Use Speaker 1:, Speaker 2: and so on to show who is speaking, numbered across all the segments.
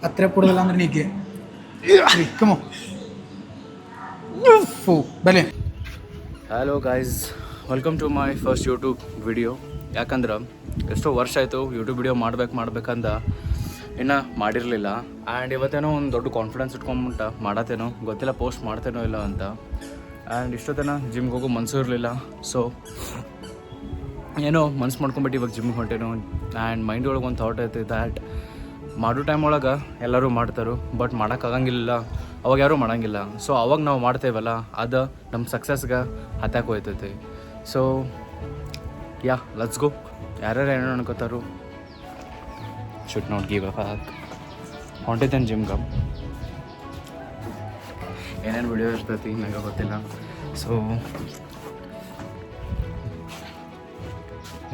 Speaker 1: ಹತ್ತಿರ ಕೊಡೋದಿಲ್ಲ ಅಂದ್ರೆ ನೀಗೆ ಕಮೋ ಬಲೆ.
Speaker 2: Hello guys, welcome to my first YouTube video. ಯಾಕಂದ್ರೆ ಎಷ್ಟೋ ವರ್ಷ ಆಯಿತು ಯೂಟ್ಯೂಬ್ ವಿಡಿಯೋ ಮಾಡ್ಬೇಕಂದ ಇನ್ನೂ ಮಾಡಿರಲಿಲ್ಲ. ಆ್ಯಂಡ್ ಇವತ್ತೇನೋ ಒಂದು ದೊಡ್ಡ ಕಾನ್ಫಿಡೆನ್ಸ್ ಇಟ್ಕೊಂಬಿಟ್ಟ ಮಾಡತ್ತೇನೋ ಗೊತ್ತಿಲ್ಲ, ಪೋಸ್ಟ್ ಮಾಡ್ತೇನೋ ಇಲ್ಲ ಅಂತ. ಆ್ಯಂಡ್ ಇಷ್ಟೊತ್ತನ ಜಿಮ್ಗೆ ಹೋಗೋ ಮನಸ್ಸು ಇರಲಿಲ್ಲ. ಸೊ ಏನೋ ಮನ್ಸು ಮಾಡ್ಕೊಂಬಿಟ್ಟು ಇವಾಗ ಜಿಮ್ಗೆ ಹೊಂಟೇನೋ. ಆ್ಯಂಡ್ ಮೈಂಡ್ ಒಳಗೆ ಒಂದು ಥಾಟ್ ಐತೆ ದ್ಯಾಟ್ ಮಾಡೋ ಟೈಮ್ ಒಳಗೆ ಎಲ್ಲರೂ ಮಾಡ್ತಾರೆ, ಬಟ್ ಮಾಡೋಕ್ಕಾಗಂಗಿಲ್ಲ, ಅವಾಗ ಯಾರೂ ಮಾಡೋಂಗಿಲ್ಲ. ಸೊ ಅವಾಗ ನಾವು ಮಾಡ್ತೇವಲ್ಲ, ಅದು ನಮ್ಮ ಸಕ್ಸಸ್ಗೆ ಹತ್ತಾಕ ಹೋಯ್ತೈತಿ. So yeah let's go. ಯಾರ್ಯಾರು ಏನೋ ಅನ್ಕೋತಾರು, ಶುಡ್ ನಾಟ್ ಗಿವ್ ಅಪ್. ಹೊಂಟಿದ್ದೇನೆ ಜಿಮ್ಗೆ, ಏನೇನು ವಿಡಿಯೋ ಇರ್ತೈತಿ ನನಗೆ ಗೊತ್ತಿಲ್ಲ. ಸೊ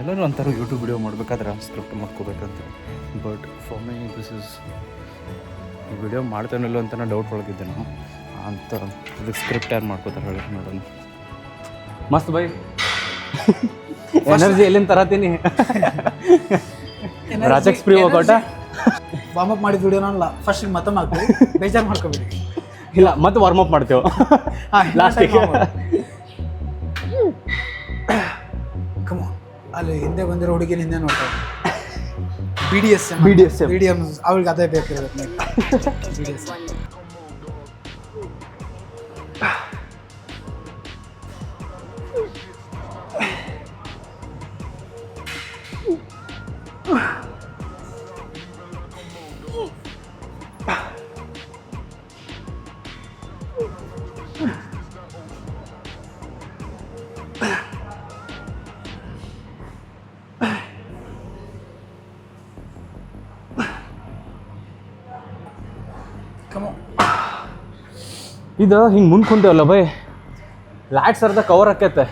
Speaker 2: ಎಲ್ಲರೂ ಅಂತಾರೆ ಯೂಟ್ಯೂಬ್ ವಿಡಿಯೋ ಮಾಡ್ಬೇಕಾದ್ರೆ ಸ್ಕ್ರಿಪ್ಟ್ ಮಾಡ್ಕೋಬೇಕಂತ, but for me this is video ಮಾಡ್ತೇನಿಲ್ಲ ಅಂತ ನಾನು ಡೌಟ್ ಒಳಗಿದ್ದೆ ನಾವು ಅಂತ. ಅದಕ್ಕೆ ಸ್ಕ್ರಿಪ್ಟ್ ಯಾರು ಮಾಡ್ಕೋತಾರೆ ಹೇಳಿ ನೋಡೋಣ. ಮಸ್ತ್ ಬೈ ಎನರ್ಜಿ ಎಲ್ಲಿಂದ ತರತೀನಿ. ರಾಜಕ್ ಸ್ಪ್ರೀ ಹೋಗೋಟ
Speaker 1: ವಾರ್ಮಪ್ ಮಾಡಿದ ವಿಡಿಯೋನಲ್ಲ, ಫಸ್ಟ್ ಮತ್ತೆ ಮಾಡ್ತೀವಿ, ಬೇಜಾರು ಮಾಡ್ಕೋಬೇಡಿ.
Speaker 2: ಇಲ್ಲ ಮತ್ತೆ ವಾರ್ಮಪ್ ಮಾಡ್ತೇವೆ ಲಾಸ್ಟಿಗೆ.
Speaker 1: ಕಮೋ ಅಲ್ಲಿ ಹಿಂದೆ ಬಂದಿರೋ ಹುಡುಗಿನ ಹಿಂದೆ ನೋಡ್ತಾರೆ. ಬಿ ಡಿ ಎಮ್ ಅವ್ರಿಗೆ ಅದೇ ಬೇಕಿರೋದು. BDS
Speaker 2: ಇದು ಹಿಂಗೆ ಮುಂದೆ ಕುಂತೇವಲ್ಲ ಬೈ, ಲ್ಯಾಟ್ಸ್ ಅರ್ಧ ಕವರ್ ಆಕೈತೆ,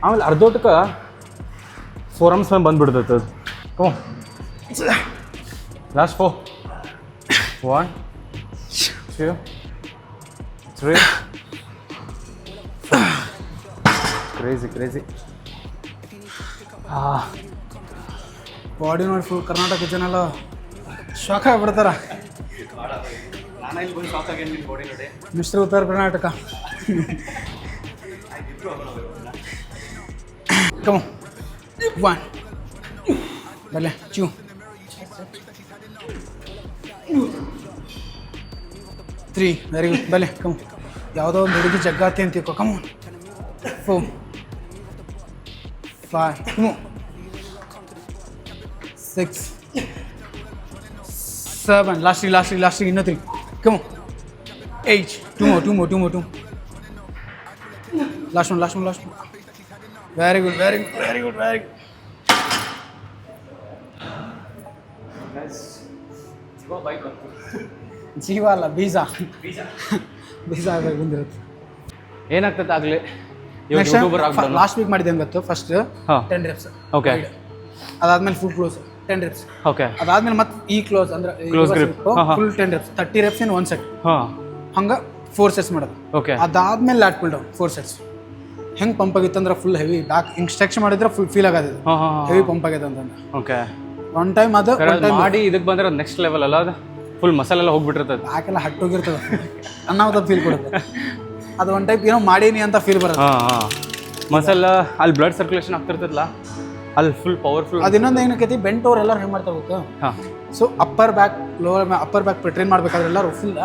Speaker 2: ಆಮೇಲೆ ಅರ್ಧೋಟಕ್ಕೆ ಫೋರಮ್ಸ್ ಮೇಲೆ ಬಂದುಬಿಡ್ತೈತೆ ಅದು. ಕೋ ಲಾಸ್ಟ್ 4 1 2 3 ಕ್ರೇಜಿ.
Speaker 1: ಬಾಡಿ ನೋಡಿ ಫುಲ್ ಕರ್ನಾಟಕ ಜನ ಎಲ್ಲ ಶಾಕ್ ಆಗಿಬಿಡ್ತಾರ. ಮಿಸ್ಟರ್ ಉತ್ತರ ಕರ್ನಾಟಕ. ಕಮ್ 1 ಬಲೆ ಚೂ 3 ವೆರಿ ಗುಡ್ ಬಲೆ ಕಮ್. ಯಾವುದೋ ಒಂದು ಹುಡುಗಿ ಜಗ್ಗಾತಿ ಅಂತೀಕೋ. ಕಮ್ 4 5 6 7 ಲಾಸ್ಟಿಗೆ ಇನ್ನೂ 3 come 8 2 more last one very good ಜೀವ ಅಲ್ಲ ಬೀಜ ಬಂದಿರುತ್ತೆ.
Speaker 2: ಏನಾಗ್ತದೆ ಆಗಲಿ
Speaker 1: ಲಾಸ್ಟ್ ವೀಕ್ ಮಾಡಿದ್ದೆ ಗೊತ್ತು. First 10 reps.
Speaker 2: ಓಕೆ,
Speaker 1: ಅದಾದ್ಮೇಲೆ ಫುಲ್ ಕ್ಲೋಸ್ 10 reps.
Speaker 2: ಓಕೆ,
Speaker 1: ಅದಾದ್ಮೇಲೆ ಮತ್ತೆ ಈ ಕ್ಲೋಸ್ ಅಂದ್ರೆ full 10 reps 30 reps in 1 set. ಹಂಗೆ 4 sets ಮಾಡೋದು.
Speaker 2: ಓಕೆ,
Speaker 1: ಅದಾದ್ಮೇಲೆ ಲ್ಯಾಟ್ ಪುಲ್ ಡೌನ್ 4 sets. ಹೆಂಗೆ ಪಂಪ್ ಆಗಿತ್ತು ಅಂದ್ರೆ ಫುಲ್ ಹೆವಿ ಬ್ಯಾಕ್ ಹಿಂಗೆ ಸ್ಟ್ರೆಚ್ ಮಾಡಿದ್ರೆ ಫುಲ್ ಫೀಲ್ ಆಗೋದು ಹೆವಿ ಪಂಪ್ ಆಗೈತೆ ಅಂತಂದ್ರೆ.
Speaker 2: ಓಕೆ,
Speaker 1: ಒನ್ ಟೈಮ್ ಅದು
Speaker 2: ಮಾಡಿ ಇದಕ್ಕೆ ಬಂದ್ರೆ ನೆಕ್ಸ್ಟ್ ಲೆವೆಲ್ ಅಲ್ಲ, ಅದು ಫುಲ್ ಮಸಾಲೆಲ್ಲ ಹೋಗ್ಬಿಟ್ಟಿರ್ತದೆ,
Speaker 1: ಬ್ಯಾಕೆಲ್ಲ ಹಟ್ಟೋಗಿರ್ತದೆ, ಅನ್ನೋದ ಫೀಲ್ ಕೊಡುತ್ತೆ. ಅದು ಒನ್ ಟೈಪ್ ಏನೋ ಮಾಡೀನಿ ಅಂತ ಫೀಲ್ ಬರುತ್ತೆ.
Speaker 2: ಮಸಾಲ ಅಲ್ಲಿ ಬ್ಲಡ್ ಸರ್ಕ್ಯುಲೇಷನ್ ಆಗ್ತಿರ್ತದಲ್ಲ, ಅಲ್ಲಿ ಫುಲ್ ಪವರ್ಫುಲ್.
Speaker 1: ಅದು ಇನ್ನೊಂದು ಏನಕ್ಕೈತಿ, ಬೆಂಟ್ ಅವ್ರು ಎಲ್ಲರೂ ಹೆಂಗೆ ಮಾಡ್ತಾರೆ ಗೊತ್ತಾ. ಸೊ ಅಪ್ಪರ್ ಬ್ಯಾಕ್ ಟ್ರೈನ್ ಮಾಡ್ಬೇಕಾದ್ರೆ ಎಲ್ಲರೂ ಫುಲ್.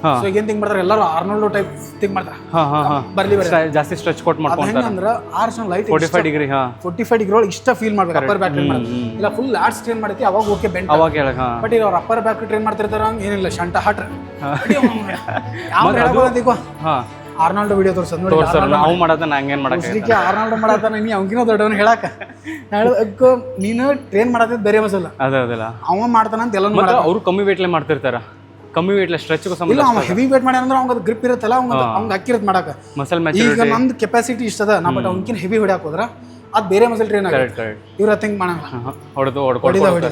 Speaker 1: ಸೊ ಈಗ ಏನು ಥಿಂಕ್ ಮಾಡ್ತಾರೆ ಎಲ್ಲರೂ ಆರ್ನೋಲ್ಡ್ ಟೈಪ್ ಥಿಂಕ್ ಮಾಡ್ತಾರೆ. ಬರ್ಲಿ
Speaker 2: ಜಾಸ್ತಿ ಸ್ಟ್ರೆಚ್ ಕೊಟ್ಟು ಮಾಡ್ತಾರೆ.
Speaker 1: ಹೆಂಗಂದ್ರೆ ಲೈಟ್
Speaker 2: 45 ಡಿಗ್ರಿ
Speaker 1: ಒಳಗೆ ಇಷ್ಟ ಫೀಲ್ ಮಾಡ್ಬೇಕು ಅಪ್ಪರ್ ಬ್ಯಾಕ್ ಟ್ರೈನ್ ಮಾಡಿ. ಇಲ್ಲ ಫುಲ್ ಲ್ಯಾಟ್ಸ್ ಟ್ರೈನ್ ಮಾಡೈತಿ ಅವಾಗ ಓಕೆ ಬೆಂಟ್
Speaker 2: ಅವಾಗ ಹೇಳಕ್.
Speaker 1: ಬಟ್ ಈಗ ಅವ್ರು ಅಪ್ಪರ್ ಬ್ಯಾಕ್ ಟ್ರೈನ್ ಮಾಡ್ತಿರ್ತಾರ ಏನಿಲ್ಲ ಶಂಟ ಹಟ್ ಆರ್ನಾಲ್ಡ್ ವಿಡಿಯೋ ತೋರ್ಸೋದು ನೋಡಿ.
Speaker 2: ನಾವು ಮಾಡೋದನ್ನ ಹಂಗೇನು ಮಾಡಕ್ಕೆ
Speaker 1: ಆರ್ನಾಲ್ಡ್ ಮಾಡತ್ತಾನ, ನೀ ಅವಗಿನ ದೊಡ್ಡವನು ಹೇಳಕ್ಕ ನೀನು ಟ್ರೈನ್ ಮಾಡತ್ತಿದ್ ಬೇರೆ ಮಸಲ್ಲ
Speaker 2: ಅದಲ್ಲ
Speaker 1: ಅವ ಮಾಡ್ತಾನ ಅಂತ ಎಲ್ಲ.
Speaker 2: ಅವ್ರು ಕಮ್ಮಿ ವೇಟ್ಲೆ ಮಾಡ್ತಿರ್ತಾರ, ಕಮ್ಮಿ ವೇಟ್ಲೆ ಸ್ಟ್ರೆಚ್
Speaker 1: ಇಲ್ಲ ಅವ ಹೆವಿ ವೇಟ್ ಮಾಡಿ ಅಂದ್ರೆ ಅವ್ನ ಗ್ರಿಪ್ ಇರುತ್ತಲ್ಲ, ಅವ್ನ ಅಕ್ಕಿರತ್ ಮಾಡಕ
Speaker 2: ಮಸಲ್
Speaker 1: ಈಗ ನಂದು ಕೆಪಾಸಿಟಿ ಇಷ್ಟದ ನಾ, ಬಟ್ ಅವ್ನಕಿನ್ ಹೆವಿ ಹೊಡ್ಯಾಕ ಹೋದ್ರ ಅದು ಬೇರೆ ಮಸಲ್ ಟ್ರೈನ್ ಆಗುತ್ತೆ. ಇವ್ರ ಥಿಂಕ್ ಮಾಡಂಗ ಹೊಡಿದ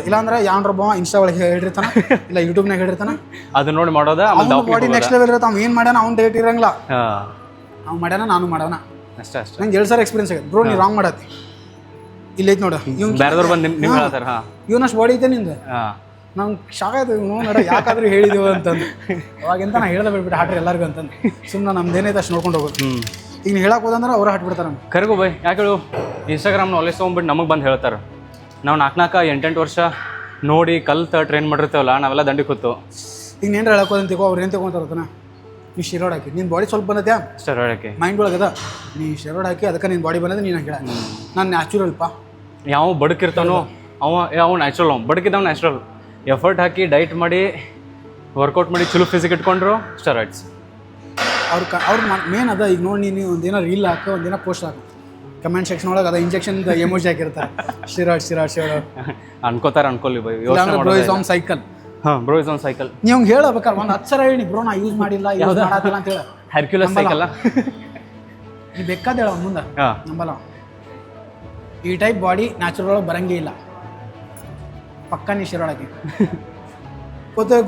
Speaker 1: ಇಲ್ಲ ಅಂದ್ರೆ ಯಾವ್ರೊಬ್ಬ ಇನ್ಸ್ಟಾ ಒಳಗೆ ಹೇಳಿರ್ತಾನ, ಇಲ್ಲ ಯೂಟ್ಯೂಬ್ನಾಗ ಹೇಳಿರ್ತಾನ,
Speaker 2: ಅದು ನೋಡಿ ಮಾಡೋದ
Speaker 1: ಬಾಡಿ ನೆಕ್ಸ್ಟ್ ಲೆವೆಲ್ ಇರುತ್ತೆ. ಅವ್ನು ಏನು ಮಾಡ್ಯಾನ ಅವ್ನು ಡೇಟ್ ಇರಂಗಿಲ್ಲ, ಅವ್ನು ಮಾಡ್ಯಾನ ನಾನು ಮಾಡೋಣ
Speaker 2: ಅಷ್ಟೇ.
Speaker 1: ನಂಗೆ 2 ಸಾರಿ ಎಕ್ಸ್ಪೀರಿಯನ್ಸ್ ಆಗೈತೆ. ಬ್ರೋ ನೀ ರಾಂಗ್ ಮಾಡತ್ತಿ, ಇಲ್ಲೈತೆ ನೋಡು
Speaker 2: ಬೇರೆದವ್ರು ಬಂದು ನಿಮ್ಗೆ ಹೇಳ್ತಾರ
Speaker 1: ಇವನಷ್ಟು ಬಾಡಿ ಐತೆ ನಿಂದು, ನಂಗೆ ಶಾಕ್ ಆಯ್ತು ನೋಡ ಯಾಕಾದ್ರೂ ಹೇಳಿದೆವು ಅಂತಂದು. ಅವಾಗಿಂತ ನಾ ಹೇಳ್ದೆ ಬಿಟ್ಬಿಟ್ಟು ಹಾಟ್ರಿ ಎಲ್ಲರಿಗೂ ಅಂತಂದು ಸುಮ್ಮನೆ ನಮ್ದೇನೈತೆ ಅಷ್ಟು ನೋಡ್ಕೊಂಡು ಹೋಗೋದು. ಈಗ ನೀವು ಹೇಳಕ್ಕೆ ಹೋದಂದ್ರೆ ಅವ್ರು ಹಾಟ್ಬಿಡ್ತಾರೆ ನಮ್ಗೆ.
Speaker 2: ಕರೆಗು ಬೈ ಯಾಕೆ ಹೇಳು ಇನ್ಸ್ಟಾಗ್ರಾಮ್ ನಾಲೆಜ್ ತೊಗೊಂಡ್ಬಿಟ್ಟು ನಮಗೆ ಬಂದು ಹೇಳ್ತಾರೆ. ನಾವು 4-8 ವರ್ಷ ನೋಡಿ ಕಲ್ತು ಟ್ರೈನ್ ಮಾಡಿರ್ತೇವಲ್ಲ ನಾವೆಲ್ಲ ದಂಡಿ ಕೂತು.
Speaker 1: ಈಗ ನೀನು ಹೇಳಕ್ಕೆ ಹೋದಂತ ತಿಗೋ ಅವ್ರು ಏನು ತಗೊಂತಾರತನ ನೀ ಸ್ಟೆರಾಯ್ಡ್ ಹಾಕಿ ನಿನ್ನ ಬಾಡಿ ಸ್ವಲ್ಪ ಬಂದದ್ಯಾ
Speaker 2: ಸ್ಟೆರಾಯ್ಡ್ ಹಾಕಿ
Speaker 1: ಮೈಂಡ್ ಒಳಗದ ನೀ ಸ್ಟೆರಾಯ್ಡ್ ಹಾಕಿ ಅದಕ್ಕೆ ನಿನ್ನ ಬಾಡಿ ಬಂದದ ನೀನು ಹೇಳ ನಾನು ನ್ಯಾಚುರಲ್ಪ. ಯಾವ
Speaker 2: ಬದುಕಿರ್ತಾನೋ ಅವ ನ್ಯಾಚುರಲ್ ಬದುಕಿದ್ದವ್ ನ್ಯಾಚುರಲ್. ಎಫರ್ಟ್ ಹಾಕಿ ಡೈಟ್ ಮಾಡಿ ವರ್ಕೌಟ್ ಮಾಡಿ ಚಲೋ ಫಿಸಿಕ್ ಇಟ್ಕೊಂಡ್ರು ಸ್ಟೆರಾಯ್ಡ್ಸ್.
Speaker 1: ಅವ್ರ ಮೇನ್ ಅದ. ಈಗ ನೋಡಿ ನೀನು ಒಂದಿನ ರೀಲ್ ಹಾಕೋ ಒಂದಿನ ಪೋಸ್ಟ್ ಹಾಕು ಕಮೆಂಟ್ ಸೆಕ್ಷನ್ ಒಳಗೆ ಅದ ಇಂಜೆಕ್ಷನ್ ಎಮೋಜಿ ಹಾಕಿರ್ತಾರೆ ಸ್ಟೆರಾಯ್ಡ್
Speaker 2: ಅನ್ಕೋತಾರೆ ಅನ್ಕೊಳ್ಳಿ by.
Speaker 1: Bro is on cycle.
Speaker 2: ಹಾಂ ಬ್ರೋ ಇಸ್ ಆನ್ ಸೈಕಲ್.
Speaker 1: ನೀವು ಹೇಳ್ಬೇಕಾರೆ ಒಂದು 10 ಸಲ ಹೇಳಿ ಬ್ರೋ ನಾ ಯೂಸ್ ಮಾಡಿಲ್ಲ ಯೂಸ್ ಮಾಡತ್ತಿಲ್ಲ ಅಂತ ಹೇಳ.
Speaker 2: ಹರ್ಕ್ಯುಲಸ್ ಸೈಕಲ್
Speaker 1: ನೀ ಬೇಕಾದ ಹೇಳ ಮುಂದೆ ನಂಬಲ್ಲ. ಈ ಟೈಪ್ ಬಾಡಿ ನ್ಯಾಚುರಲ್ ಒಳಗೆ ಬರಂಗೇ ಇಲ್ಲ ಪಕ್ಕ ನೀ ಶಿರೋಳಕ್ಕೆ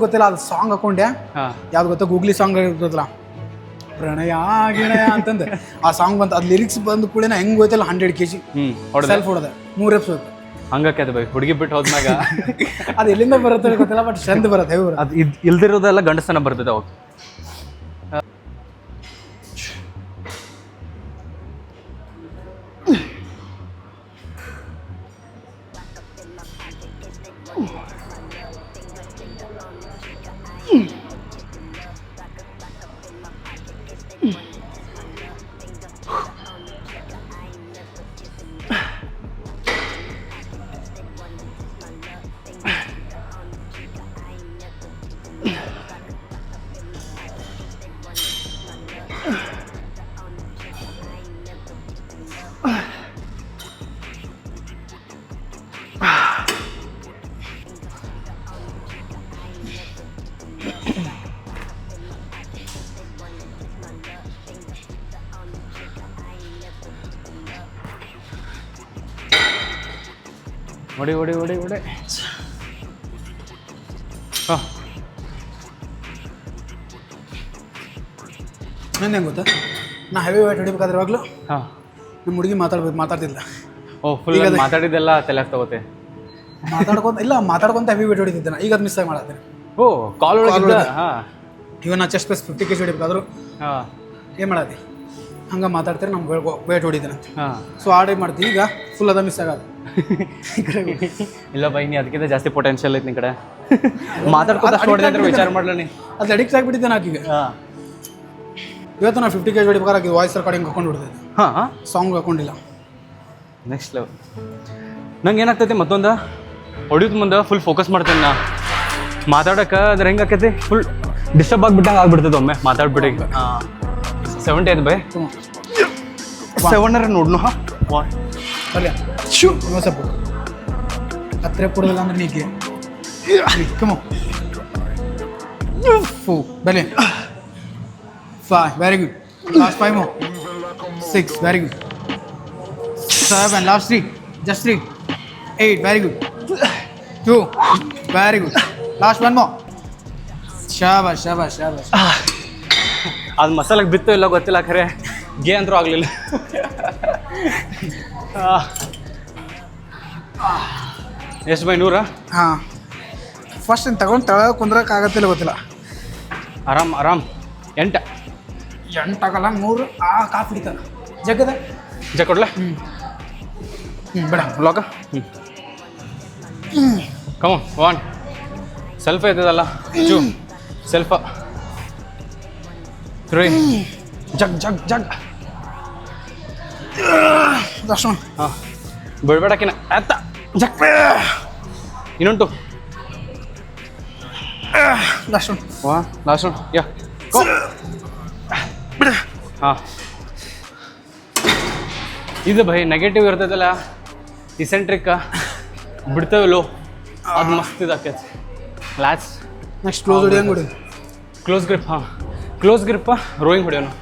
Speaker 1: ಗೊತ್ತಿಲ್ಲ. ಅದು ಸಾಂಗ್ ಹಾಕೊಂಡೆ ಯಾವ್ದು ಗೊತ್ತಾ ಗೂಗ್ಲಿ ಸಾಂಗ್ ಇರ್ತದಲ್ಲ ಪ್ರಣಯ ಗಿಣಯ ಅಂತಂದು ಆ ಸಾಂಗ್ ಬಂತು. ಅದು ಲಿರಿಕ್ಸ್ ಬಂದು ಕೂಡ ಹೆಂಗೆ ಗೊತ್ತಿಲ್ಲ 100 kg ಸೆಲ್ಫ್ ಹೊಡೆದೆ 3 ಎಪಿಸೋಡ್
Speaker 2: ಹಂಗಕ್ಕೆ ಅದು ಬೈ ಹುಡುಗಿ ಬಿಟ್ಟು ಹೋದ್ಮ್ಯಾಗ
Speaker 1: ಅದು ಎಲ್ಲಿಂದ ಬರುತ್ತೆ ಗೊತ್ತಿಲ್ಲ ಬಟ್ ಸ್ಟ್ರೆಂತ್ ಬರುತ್ತೆ.
Speaker 2: ಅದು ಇಲ್ದಿರೋದೆಲ್ಲ ಗಂಡಸನ ಬರ್ತದೆ ಅವಾಗ. ಹೊಡಿ ಹೊಡಿ ಹೊಡಿ ಹೊಡಿ. ಹಾಂ
Speaker 1: ನಂದು ಹೆಂಗೆ ಗೊತ್ತಾ ನಾ ಹೆವಿ ವೇಟ್ ಹೊಡಿಬೇಕಾದ್ರೆ ಇವಾಗಲೂ
Speaker 2: ಹಾಂ
Speaker 1: ನಮ್ಮ ಹುಡುಗಿ ಮಾತಾಡ್ತಿಲ್ಲ.
Speaker 2: ಓ ಫುಲ್ ಮಾತಾಡಿದ್ದೆಲ್ಲ ತಲೆಗೆ ತಗೋತೆ
Speaker 1: ಮಾತಾಡ್ಕೊಂತ ಹೆವಿ ವೇಟ್ ಹೊಡಿತಿದ್ದೆ ನಾ. ಈಗ ಅದು ಮಿಸ್ ಆಗಿ ಮಾಡತ್ತೇನೆ.
Speaker 2: ಓ ಕಾಲ್ ಒಳಗೆ ಹಾಂ
Speaker 1: ಇವನ್ ನಾ ಚೆಸ್ಟ್ ಪ್ಲಸ್ 50 kg ಹೊಡಿಬೇಕಾದ್ರು
Speaker 2: ಹಾಂ
Speaker 1: ಏನು ಮಾಡತ್ತಿ ಹಂಗೆ ಮಾತಾಡ್ತಾರೆ ನಮ್ಗೆ ವೇಟ್ ಹೊಡಿದ್ದೇನೆ ಅಂತ.
Speaker 2: ಹಾಂ
Speaker 1: ಸೊ ಆ ಟೈಪ್ ಮಾಡ್ತೀವಿ. ಈಗ ಫುಲ್ ಅದ ಮಿಸ್ ಆಗೋದು.
Speaker 2: ಇಲ್ಲ ಬೈ ನೀ ಅದಕ್ಕಿಂತ ಜಾಸ್ತಿ ಪೊಟೆನ್ಷಿಯಲ್ ಐತಿ ನಿನ್ನ ಕಡೆ. ಮಾತಾಡ್ಕೊಂಡು ವಿಚಾರ ಮಾಡಲ ನೀ
Speaker 1: ಅದು ಅಡಿಕ್ಟ್ ಆಗಿಬಿಟ್ಟಿದ್ದೆ ನಾಕೀಗ. ಇವತ್ತು ನಾ 50 kg ಹೊಡಿಬೇಕಾದ್ರೆ ವಾಯ್ಸ್ ರೆಕಾರ್ಡಿಂಗ್ ಹಾಕೊಂಡು ಹೊಡ್ತಿದ್ದೆ.
Speaker 2: ಹಾಂ
Speaker 1: ಸಾಂಗ್ ಹಾಕೊಂಡಿಲ್ಲ.
Speaker 2: Next level. ನಂಗೆ ಏನಾಗ್ತೈತಿ ಮತ್ತೊಂದು ಹೊಡಿಯೋದು ಮುಂದೆ ಫುಲ್ ಫೋಕಸ್ ಮಾಡ್ತೇನೆ ನಾ ಮಾತಾಡೋಕೆ. ಅದ್ರ ಹೆಂಗೆ ಆಕೈತಿ ಫುಲ್ ಡಿಸ್ಟರ್ಬ್ ಆಗಿಬಿಟ್ಟಂಗೆ ಆಗ್ಬಿಡ್ತದೆ ಒಮ್ಮೆ ಮಾತಾಡ್ಬಿಟ್ಟು. 70 ಆಯ್ತು ಬೈ 7 ನೋಡ್ನು. ಹಾಂ
Speaker 1: ಬರ್ಲಿ ಶೂ ಸ್ವಲ್ಪ ಹತ್ತಿರ ಕೊಡೋದಿಲ್ಲ ಅಂದ್ರೆ ನೀಗೆ ಕಮೋ ಬರ್ಲಿ 5 very good. Last 5 more 6 very good. 7 last 3 just 3 8 very good. 2 very good. Last 1 more ಶಾಬಾಷ್ ಶಾಬಾಷ್ ಶಾಬಾಷ್.
Speaker 2: ಅದು ಮಸಾಲೆಗೆ ಬಿತ್ತು ಇಲ್ಲ ಗೊತ್ತಿಲ್ಲ ಖರೆ ಗೇ ಅಂತರೂ ಆಗಲಿಲ್ಲ. ಎಷ್ಟು ಬೈ 100?
Speaker 1: ಹಾಂ ಫಸ್ಟ್ ತಗೊಂಡು ತಳಗ ಕುಂದ್ರಕ್ಕಾಗತ್ತಿಲ್ಲ ಗೊತ್ತಿಲ್ಲ.
Speaker 2: ಆರಾಮ್ ಆರಾಮ್ 8
Speaker 1: ಆಗಲ್ಲ 100 ಕಾಫಿ ಹಿಡಿತಾನೆ ಜಗ್ಗದ
Speaker 2: ಕೊಡ್ಲ.
Speaker 1: ಬೇಡ
Speaker 2: ಬ್ಲಾಗ ಕಮ 1 ಸ್ವಲ್ಪ ಇದ್ದದಲ್ಲ 2 ಸ್ವಲ್ಪ 3 ಜಗ್
Speaker 1: ದರ್ಶನ.
Speaker 2: ಹಾಂ ಬಿಡ್ಬೇಡಕಿನ ಎತ್ತ ಜಗ್ ಇನ್ನುಂಟು
Speaker 1: ದರ್ಶನ.
Speaker 2: ಲಾಸ್ಟ್ ಯಾ ಹಾಂ ಇದು ಭೈ ನೆಗೆಟಿವ್ ಇರ್ತೈತಲ್ಲ ಇಸೆಂಟ್ರಿಕ್ ಬಿಡ್ತೇವಲ್ಲೋ ಅದು ಮಸ್ತ್ ಇದಾಕೈತಿ. ಲಾಸ್ಟ್
Speaker 1: ನೆಕ್ಸ್ಟ್ ಕ್ಲೋಸ್ ಹೊಡಿಯಂಗೆ ಹೊಡಿ.
Speaker 2: Close grip. ಹಾಂ ಕ್ಲೋಸ್ ಗ್ರಿಪ್ಪ ರೋಯಿಂಗ್ ಹೊಡಿಯೋನು.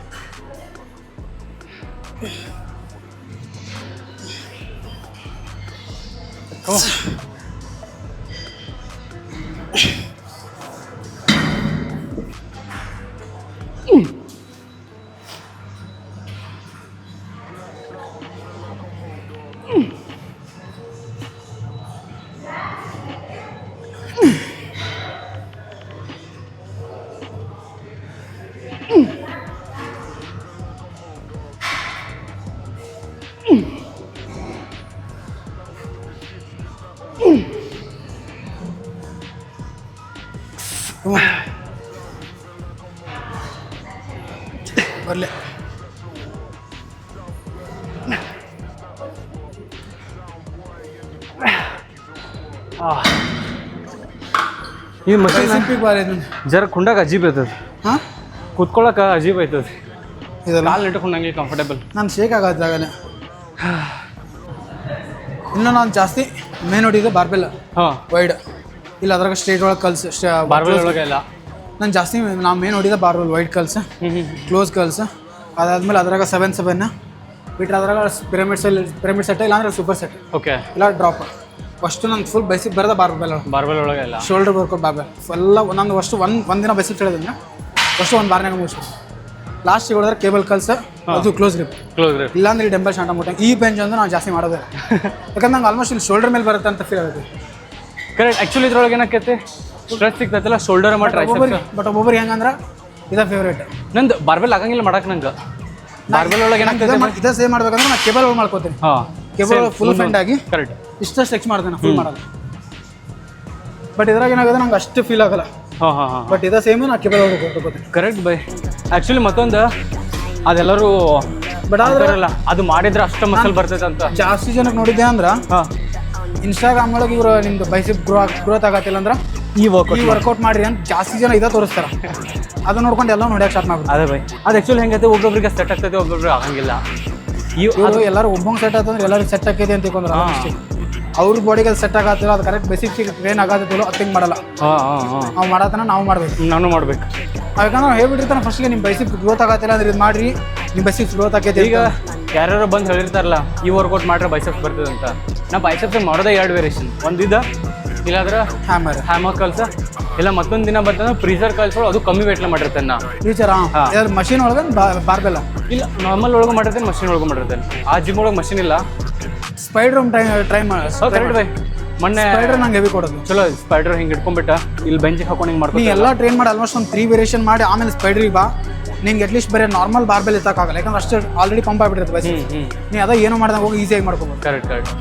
Speaker 1: ಬರಲಿ.
Speaker 3: ಈ ಮಷೀನ್
Speaker 1: ಸಿಂಪಿಗೆ ಬಾರಿ ಇದು.
Speaker 3: ಜರ ಕುಂಡಾಗ ಅಜೀಬ್ ಐತದ,
Speaker 1: ಹಾಂ
Speaker 3: ಕುತ್ಕೊಳಕ ಅಜೀಬ್ ಐತದ,
Speaker 1: ಇದಲ್ಲ
Speaker 3: ಕಾಲು ನೆಟ್ಕೊಂಡಂಗೆ ಕಂಫರ್ಟೇಬಲ್.
Speaker 1: ನಾನು ಶೇಕ್ ಆಗೋದಾಗಲ್ಲ. ಇನ್ನು ನಾನು ಜಾಸ್ತಿ ಮೇನ್ ಹೊಡಿದೆ ಬಾರ್ಬೆಲ್
Speaker 3: ಹಾಂ
Speaker 1: ವೈಡ್, ಇಲ್ಲ ಅದ್ರಾಗ ಸ್ಟ್ರೇಟ್ ಒಳಗೆ ಕಲ್ಸ್
Speaker 3: ಬಾರ್ಬಲ್ ಒಳಗೆ ಎಲ್ಲ.
Speaker 1: ನಾನು ಜಾಸ್ತಿ ನಾವು ಮೇನ್ ಹೊಡಿದೆ ಬಾರ್ಬೆಲ್ ವೈಡ್ ಕಲ್ಸ್, ಕ್ಲೋಸ್ ಕಲ್ಸ್. ಅದಾದ್ಮೇಲೆ ಅದ್ರಾಗ 7 ಬಿಟ್ರೆ ಅದ್ರಾಗ ಪಿರಮಿಡ್ ಸೆಟ್ ಇಲ್ಲ ಅಂದ್ರೆ ಸೂಪರ್ ಸೆಟ್
Speaker 3: ಓಕೆ,
Speaker 1: ಇಲ್ಲ ಡ್ರಾಪ್. ಫಸ್ಟು ನಂಗೆ ಫುಲ್ ಬೇಸಿಕ್ ಬರೋದ ಬಾರ್ಬೆಲ್,
Speaker 3: ಬಾರ್ಬಲ್ ಒಳಗೆ ಎಲ್ಲ
Speaker 1: ಶೋಲ್ಡರ್ ಬರ್ಕೊಂಡು ಬಾರ್ಬೆಲ್ ಎಲ್ಲ ನಂದು ಅಷ್ಟು ಒಂದಿನ ಬೇಸಿಕ್ ಹೇಳಿದ್ರೆ ಫಸ್ಟು ಒಂದು ಬಾರ್ನಾಗ ಮುಗಿಸ್ಬೇಕು. ಲಾಸ್ಟಿಗೆ ಹೊಡೆದ್ರೆ ಕೇಬಲ್ ಕಲ್ಸ್, ಅದು ಕ್ಲೋಸ್ ಗ್ರಿಪ್. ಇಲ್ಲಾಂದ್ರೆ ಈ ಡೆಂಬಲ್ ಶಾಂಟ ಮುಟ್ಟ ಈ ಬೆಂಚ್ ಅಂದ್ರೆ ನಾನು ಜಾಸ್ತಿ ಮಾಡೋದೇ, ಯಾಕಂದ್ರೆ ನಂಗೆ ಆಲ್ಮೋಸ್ಟ್ ಇಲ್ಲಿ ಶೋಲ್ಡರ್ ಮೇಲೆ ಬರುತ್ತೆ ಅಂತ ಫೀಲ್ ಆಗುತ್ತೆ.
Speaker 3: ಕರೆಕ್ಟ್. ಆ್ಯಕ್ಚುಲಿ ಇದ್ರೊಳಗೆ ಏನಕ್ಕೈತೆ ಸ್ಟ್ರೆಚ್ ಸಿಗ್ತೈತಲ್ಲ ಶೋಲ್ಡರ್ ಮಾಡಿ ಟ್ರೈಸೆಪ್ಸ್.
Speaker 1: ಬಟ್ ಒಬ್ಬೊಬ್ರಿಗೆ ಹೆಂಗಂದ್ರೆ ಇದೇ ಫೇವ್ರೇಟ್.
Speaker 3: ನಂದು ಬಾರ್ಬೆಲ್ ಆಗಂಗಿಲ್ಲ ಮಾಡಕ್ಕೆ ನಂಗೆ. ಬಾರ್ಬೆಲ್ ಒಳಗೆ ಏನಾಗ್ತದೆ
Speaker 1: ಇದೇ ಸೇವ್ ಮಾಡ್ಬೇಕಂದ್ರೆ ನಾನು ಕೇಬಲ್ ಒಳಗೆ ಮಾಡ್ಕೋತೀನಿ.
Speaker 3: ಹಾಂ,
Speaker 1: ಕೇಬಲ್ ಫುಲ್ ಫೆಂಡ್ ಆಗಿ
Speaker 3: ಕರೆಕ್ಟ್
Speaker 1: ಇಷ್ಟ ಸ್ಟ್ರೆಚ್ ಮಾಡ್ತೇನೆ, ಫುಲ್ ಮಾಡಲ್ಲ. ಬಟ್ ಇದ್ರಾಗ ಏನಾಗುತ್ತೆ ನಂಗೆ ಅಷ್ಟು ಫೀಲ್ ಆಗಲ್ಲ.
Speaker 3: ಹಾಂ ಹಾಂ ಹಾಂ,
Speaker 1: ಬಟ್ ಇದೇ ಸೇಮ್ ನಾ ಕೇಬಲ್ ಒಳಗೆ ಕೊಡ್ಕೋತೀನಿ.
Speaker 3: Correct by. ಆ್ಯಕ್ಚುಲಿ ಮತ್ತೊಂದು ಅದೆಲ್ಲರೂ
Speaker 1: ಬಟ್ ಆದ್ರೆ
Speaker 3: ಬರಲ್ಲ, ಅದು ಮಾಡಿದ್ರೆ ಅಷ್ಟು ಮಸಲ್ ಬರ್ತೈತೆ ಅಂತ
Speaker 1: ಜಾಸ್ತಿ ಜನಕ್ಕೆ ನೋಡಿದ್ದೆ ಅಂದ್ರೆ
Speaker 3: ಹಾಂ,
Speaker 1: ಇನ್ಸ್ಟಾಗ್ರಾಮ್ ಒಳಗೆ ಇವರು ನಿಮ್ದು ಬೈಸಿಪ್ ಗ್ರೋತ್ ಆಗತ್ತಿಲ್ಲ ಅಂದ್ರೆ
Speaker 3: ಈ
Speaker 1: ವರ್ಕೌಟ್ ಮಾಡ್ರಿ ಅಂತ ಜಾಸ್ತಿ ಜನ ಇದೇ ತೋರಿಸ್ತಾರೆ. ಅದು ನೋಡ್ಕೊಂಡು ಎಲ್ಲ ನೋಡ್ಯಾಕ ಸ್ಟಾರ್ಟ್ ಮಾಡ್ಬಿಟ್ಟು.
Speaker 3: ಅದೇ ಬೈ, ಅದು ಆ್ಯಕ್ಚುಲಿ ಹೆಂಗೈತೆ ಒಬ್ಬೊಬ್ರಿಗೆ ಸೆಟ್ ಆಗ್ತೈತೆ, ಒಬ್ಬೊಬ್ರಿಗೆ ಆಗಂಗಿಲ್ಲ.
Speaker 1: ಇವರು ಎಲ್ಲರೂ ಒಬ್ಬಂಗೆ ಸೆಟ್ ಆತಂದ್ರೆ ಎಲ್ಲರಿಗೂ ಸೆಟ್ ಆಕೈತೆ ಅಂತ ತಿಳ್ಕೊಂಡ್ರೆ ಅವ್ರ ಬಾಡಿಗೆ ಅದು ಸೆಟ್ ಆಗತ್ತಿಲ್ಲ, ಅದು ಕರೆಕ್ಟ್ ಬೇಸಿಕ್ ಟ್ರೈನ್ ಆಗತ್ತಿಲ್ಲ, ಅದು ಹಿಂಗೆ ಮಾಡಲ್ಲ.
Speaker 3: ಹಾಂ ಹಾಂ ಹಾಂ,
Speaker 1: ನಾವು ಮಾಡತನ ನಾವು ಮಾಡ್ಬೇಕು.
Speaker 3: ನಾನು ಮಾಡ್ಬೇಕು.
Speaker 1: ಯಾಕಂದ್ರೆ ನಾವು ಹೇಳ್ಬಿಟ್ಟಿರ್ತಾನೆ ಫಸ್ಟ್ಗೆ ನಿಮ್ಮ ಬೈಸಿಪ್ ಗ್ರೋತ್ ಆಗತ್ತಿಲ್ಲ ಅಂದ್ರೆ ಇದು ಮಾಡ್ರಿ, ನಿಮ್ಮ ಬೈಸಿಪ್ ಗ್ರೋತ್ ಆಕೈತೆ.
Speaker 3: ಈಗ ಯಾರ್ಯಾರು ಬಂದು ಹೇಳಿರ್ತಾರಲ್ಲ ಈ ವರ್ಕೌಟ್ ಮಾಡ್ರೆ ಬೈಸೆಪ್ಸ್ ಬರ್ತದೆ ಅಂತ. ನಾ ಬೈಸೆಪ್ಸ್ ಮಾಡೋದೇ 2 ವೇರಿಯೇಷನ್, ಒಂದಿದ ಇಲ್ಲಾಂದ್ರೆ ಹ್ಯಾಮರ್ ಕಲ್ಸ, ಇಲ್ಲ ಮತ್ತೊಂದು ದಿನ ಬರ್ತಂದ್ರೆ ಪ್ರೀಸರ್ ಕಲ್ಸೋಳು, ಅದು ಕಮ್ಮಿ ವೇಟ್ಲ ಮಾಡಿರ್ತೇನೆ ನಾ.
Speaker 1: ಫ್ಯೂಚರ್ ಮಷೀನ್ ಒಳಗೆ ಬಾರ್ಬೆಲ್ಲ
Speaker 3: ಇಲ್ಲ ನಾರ್ಮಲ್ ಒಳಗೆ ಮಾಡಿರ್ತೇನೆ, ಮಷಿನ್ ಒಳಗೆ ಮಾಡಿರ್ತೇನೆ. ಆ ಜಿಮ್ ಒಳಗೆ ಮಷಿನ್ ಇಲ್ಲ.
Speaker 1: ಸ್ಪೈಡರ್ ಟ್ರೈ ಮಾಡಿ.
Speaker 3: ಕರೆಕ್ಟ್ ಬೈ, ಮೊನ್ನೆ
Speaker 1: ಸ್ಪೈಡರ್ ನಂಗೆ ಹೆವಿ ಕೊಡೋದು
Speaker 3: ಚಲೋ. ಸ್ಪೈಡರ್ ಹಿಂಗೆ ಇಟ್ಕೊಂಡ್ಬಿಟ್ಟ ಇಲ್ಲಿ ಬೆಂಚಿಗೆ ಹಾಕೊಂಡು ಹಿಂಗೆ
Speaker 1: ನೀ
Speaker 3: ಮಾಡ್ಕೊಂಡು
Speaker 1: ಎಲ್ಲ ಟ್ರೈನ್ ಮಾಡಿ ಆಲ್ಮೋಸ್ಟ್ ಒಂದು 3 ವೇರಿಯೇಷನ್ ಮಾಡಿ ಆಮೇಲೆ ಸ್ಪೈಡ್ರಿಗೆ ಬಾ. ನಿಂಗೆ ಅಟ್ಲೀಸ್ಟ್ ಬರೀ ನಾರ್ಮಲ್ ಬಾರ್ಬೆಲ್ ಎತ್ತಕ್ಕಾಗಲ್ಲ, ಯಾಕಂದ್ರೆ ಅಷ್ಟು ಆಲ್ರೆಡಿ ಪಂಪ್ ಆಗಿಬಿಟ್ಟಿರುತ್ತೆ ಬೈಸಿಪ್. ನೀ ಅದ ಏನೋ ಮಾಡ್ದಂಗೆ ಹೋಗಿ ಈಸಿಯಾಗಿ ಮಾಡ್ಕೋಬೋದು.
Speaker 3: Correct correct.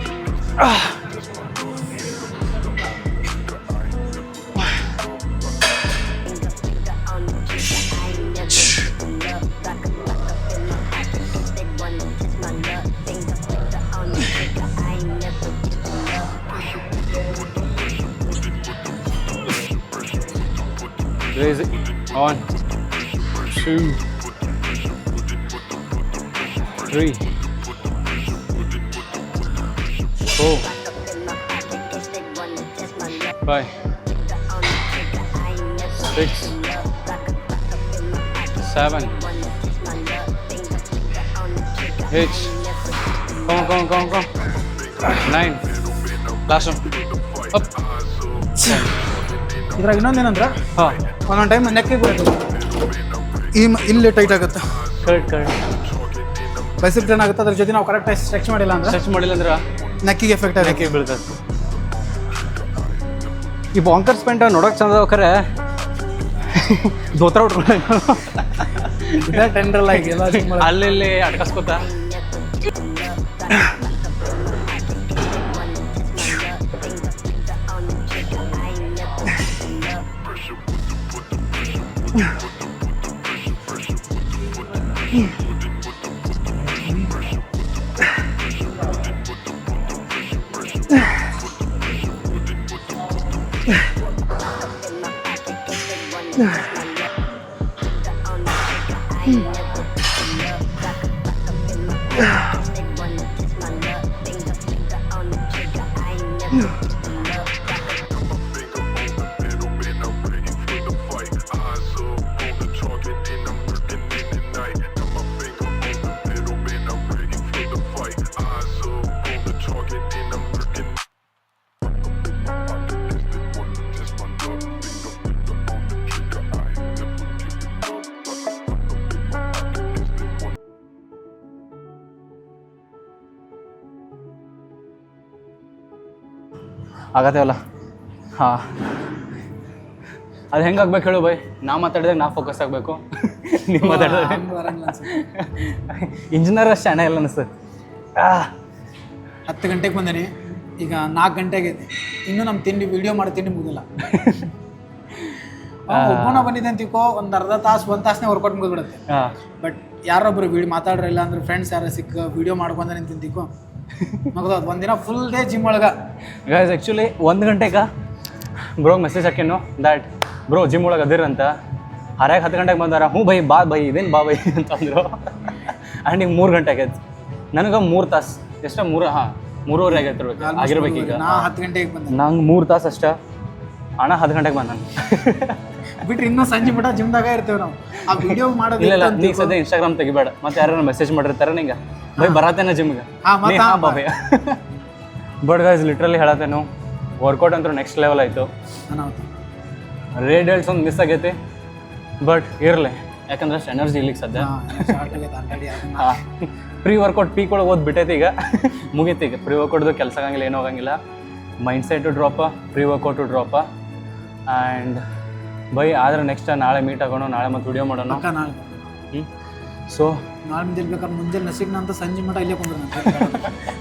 Speaker 3: Raise it. 1, 2, 3, 4, 5, 6, 7, 8. Come on. 9. Last one. Up.
Speaker 1: ಇದ್ರಾಗ ಇನ್ನೊಂದೇನಂದ್ರೆ
Speaker 3: ಹಾಂ,
Speaker 1: ಒಂದೊಂದು ಟೈಮ್ ನೆಕ್ಕಿಗೆ ಬರುತ್ತೆ, ಇಲ್ಲಿ ಟೈಟ್ ಆಗುತ್ತೆ.
Speaker 3: Correct correct.
Speaker 1: ಬೈಸಿಪ್ ಟ್ರೈನ್ ಆಗುತ್ತೆ, ಅದ್ರ ಜೊತೆ ನಾವು ಕರೆಕ್ಟಾಗಿ ಸ್ಟ್ರೆಚ್ ಮಾಡಿಲ್ಲ ಅಂದ್ರೆ
Speaker 3: ಸರ್ಚ್ ಮಾಡಿಲ್ಲ ಅಂದ್ರೆ
Speaker 1: ನೆಕ್ಕಿಗೆ ಎಫೆಕ್ಟ್ ಆಗುತ್ತೆ.
Speaker 3: ನೆಕ್ಕಿಗೆ ಬೀಳ್ತದೆ. ಈ ಬಾಂಕರ್ಸ್ ಪ್ಯಾಂಟ್ ನೋಡೋಕೆ ಚಂದ ಹೋಗ್ರೆ ಧೋತ್ರ ಉಟ್ಕೊಂಡು
Speaker 1: ಇದೇ ಟೆಂಡ್ರಲ್ ಆಗಿ ಎಲ್ಲ
Speaker 3: ಅಲ್ಲಿ ಅಡ್ಕಸ್ಕೊತ. ಆಗತ್ತೇವಲ್ಲ. ಹಾಂ, ಅದು ಹೆಂಗೆ ಆಗ್ಬೇಕು ಹೇಳು ಬೈ? ನಾ ಮಾತಾಡಿದಾಗ ನಾ ಫೋಕಸ್ ಆಗಬೇಕು, ನೀವು ಮಾತಾಡಿದ್ರೆ ಇಂಜಿನಿಯರ್ ಅಷ್ಟು ಹಣ ಇಲ್ಲ ಅನಿಸ್ತದೆ.
Speaker 1: 10 ಗಂಟೆಗೆ ಬಂದೇನಿ, ಈಗ 4 ಗಂಟೆ ಆಗೈತಿ, ಇನ್ನೂ ನಮ್ಮ ತಿಂಡಿ ವಿಡಿಯೋ ಮಾಡೋ ತಿಂಡಿ ಮುಗಿದಿಲ್ಲ. ಒಬ್ಬನ ಬಂದಿದ್ದೆ ಅಂತಿಕೋ, ಒಂದು ಅರ್ಧ ತಾಸು 1 ತಾಸನೇ ವರ್ಕೌಟ್ ಮುಗಿದ್ಬಿಡುತ್ತೆ. ಬಟ್ ಯಾರೊಬ್ರು ಮಾತಾಡ್ರ ಇಲ್ಲ ಅಂದ್ರೆ ಫ್ರೆಂಡ್ಸ್ ಯಾರು ಸಿಕ್ಕ ವಿಡಿಯೋ ಮಾಡ್ಕೊಂಡ ನಿಂತಿಕೋ ಮಗದ ಒಂದಿನ ಫುಲ್ ಡೇ ಜಿಮ್ ಒಳಗೆ.
Speaker 3: ಗೈಸ್ ಆ್ಯಕ್ಚುಲಿ 1 ಗಂಟೆಗೆ ಬ್ರೋಗೆ ಮೆಸೇಜ್ ಹಾಕೇನು ದ್ಯಾಟ್ ಬ್ರೋ ಜಿಮ್ ಒಳಗೆ ಅದಿರಂತ. ಹರ್ಯಾಗ 10 ಗಂಟೆಗೆ ಬಂದಾರ. ಹ್ಞೂ ಬೈ ಬಾ ಬೈ ಇದೇನು ಬಾ ಬೈ ಅಂತಂದರು. ಆ್ಯಂಡ್ ಈಗ 3 ಗಂಟೆ ಆಗೈತೆ. ನನಗೆ 3 ತಾಸು ಎಷ್ಟ 3:30 ಆಗೈತೆ ಆಗಿರ್ಬೇಕು. ಈಗ
Speaker 1: ನಾ 10 ಗಂಟೆಗೆ ಬಂದೆ,
Speaker 3: ನಂಗೆ 3 ತಾಸು ಅಷ್ಟ. ಅಣ್ಣ 10 ಗಂಟೆಗೆ ಬಂದ
Speaker 1: ಬಿಟ್ರೆ ಇನ್ನೂ ಸಂಜೆ ಮಟ್ಟ ಜಿಮ್ದಾಗ ಇರ್ತೇವೆ ನಾವು. ಆ ವಿಡಿಯೋ ಮಾಡೋದು
Speaker 3: ಇಲ್ಲ ನೀ ಸದ್ಯ ಇನ್ಸ್ಟಾಗ್ರಾಮ್ ತೆಗಿಬೇಡ, ಮತ್ತೆ ಯಾರು ಮೆಸೇಜ್ ಮಾಡಿರ್ತಾರೆ ನಿಂಗೆ ಬೈ ಬರತ್ತೇನ ಜಿಮ್ಗೆ ಬಾಬೇ. ಬಟ್ ಗೈಸ್ ಲಿಟ್ರಲಿ ಹೇಳತ್ತೇನು, ವರ್ಕೌಟ್ ಅಂತೂ ನೆಕ್ಸ್ಟ್ ಲೆವೆಲ್ ಆಯಿತು. ರೇಡ್ ಹೇಳ್ಸ್ ಒಂದು ಮಿಸ್ ಆಗೈತಿ, ಬಟ್ ಇರಲಿ, ಯಾಕಂದ್ರೆ ಅಷ್ಟು ಎನರ್ಜಿ ಇಲ್ಲಿಗೆ ಸದ್ಯ. ಪ್ರೀ ವರ್ಕೌಟ್ ಪೀಕ್ ಒಳಗೆ ಓದ್ ಬಿಟ್ಟೈತಿ, ಈಗ ಮುಗೀತಿ. ಈಗ ಪ್ರೀ ವರ್ಕೌಟ್ದು ಕೆಲಸ ಆಗಂಗಿಲ್ಲ, ಏನೂ ಆಗಂಗಿಲ್ಲ. Mind set drop, pre workout drop. And bye ಆದ್ರೆ ನೆಕ್ಸ್ಟ್ ನಾಳೆ ಮೀಟ್ ಆಗೋಣ, ನಾಳೆ ಮತ್ತೆ ವಿಡಿಯೋ ಮಾಡೋಣ.
Speaker 1: ನಾಳೆ
Speaker 3: ಸೊ
Speaker 1: ನಾಳೆ ಮುಂಜಾನೆ ಮುಂಜಾನೆ ನಸಿಗ್ನ ಅಂತ ಸಂಜೆ ಮಟ್ಟ ಇಲ್ಲೇ ಕುಂದ್ರೆ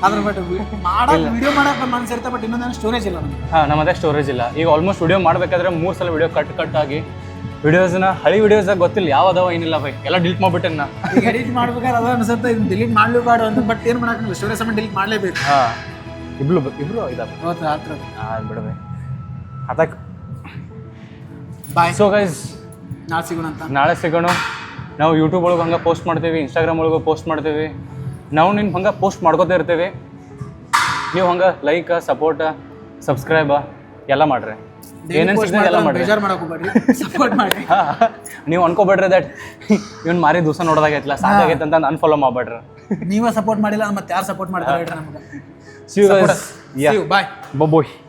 Speaker 1: ಅದ್ರ ಬಟ್ ಮಾಡೋ ವಿಡಿಯೋ ಮಾಡೋಕೆ ಮನಸ್ಸಿರುತ್ತೆ, ಬಟ್ ಇನ್ನೊಂದು ಸ್ಟೋರೇಜ್ ಇಲ್ಲ ನಮಗೆ.
Speaker 3: ನಮ್ಮ ಅದೇ ಸ್ಟೋರೇಜ್ ಇಲ್ಲ. ಈಗ ಆಲ್ಮೋಸ್ಟ್ ವಿಡಿಯೋ ಮಾಡಬೇಕಾದ್ರೆ 3 ಸಲ ವಿಡಿಯೋ ಕಟ್ ಆಗಿ ವಿಡಿಯೋಸ್ನ ಹಳಿ ವಿಡಿಯೋಸಾಗ ಗೊತ್ತಿಲ್ಲ ಯಾವ ಅದಾವ ಏನಿಲ್ಲ ಬೈ, ಎಲ್ಲ ಡಿಲೀಟ್ ಮಾಡ್ಬಿಟ್ಟೆ ನಾ.
Speaker 1: ಈಗ ಎಡಿಟ್ ಮಾಡ್ಬೇಕಾದ್ರೆ ಅದ ಅನ್ಸುತ್ತೆ ಇದನ್ನ ಡಿಲೀಟ್ ಮಾಡಲೇಬಾರ್ದು ಅಂತ, ಬಟ್ ಏನು ಮಾಡೋಕ್ಕಿಲ್ಲ, ಸ್ಟೋರೇಜ್ ಸಮ ಡಿಲೀಟ್ ಮಾಡಲೇಬೇಕು.
Speaker 3: ಇಬ್ರು ಇದಾವೆ. ಬಿಡಬೇ ಅದಕ್ಕೆ
Speaker 1: ಬಾಯ್.
Speaker 3: ಸೊ ಗೈಸ್
Speaker 1: ನಾಳೆ ಸಿಗೋಣ ಅಂತ.
Speaker 3: ನಾಳೆ ಸಿಗೋಣ. ನಾವು ಯೂಟ್ಯೂಬ್ ಒಳಗೆ ಹಂಗೆ ಪೋಸ್ಟ್ ಮಾಡ್ತೀವಿ, ಇನ್ಸ್ಟಾಗ್ರಾಮ್ ಒಳಗೆ ಪೋಸ್ಟ್ ಮಾಡ್ತೀವಿ. ನಾವು ನಿಮ್ಗೆ ಹಂಗೆ ಪೋಸ್ಟ್ ಮಾಡ್ಕೋತಾ ಇರ್ತೀವಿ. ನೀವು ಹಂಗೆ ಲೈಕ್, ಸಪೋರ್ಟ, ಸಬ್ಸ್ಕ್ರೈಬ ಎಲ್ಲ ಮಾಡ್ರಿ. ಏನೇನು ಸಿಗ್ತದೆ ಎಲ್ಲ ಮಾಡ್ರಿ.
Speaker 1: ಬೇಜಾರು ಮಾಡೋಕೋಬೇಡ್ರಿ, ಸಪೋರ್ಟ್ ಮಾಡಿರಿ.
Speaker 3: ನೀವು ಅನ್ಕೋಬೇಡ್ರಿ ದಟ್ ಇವ್ನು ಮಾರಿ ದಿವಸ ನೋಡೋದಾಗೈತಲ್ಲ ಸಾಕಾಗೈತೆ ಅಂತ ಅನ್ಫಾಲೋ ಮಾಡ್ಬೇಡ್ರಿ.
Speaker 1: ನೀವೇ ಸಪೋರ್ಟ್ ಮಾಡಿಲ್ಲ ಮತ್ತೆ ಯಾರು ಸಪೋರ್ಟ್ ಮಾಡ್ತಾರೆ ಹೇಳ್ರಿ ನಮ್ಗೆ.
Speaker 3: See you guys.
Speaker 1: See you. Bye.
Speaker 3: Bye-bye.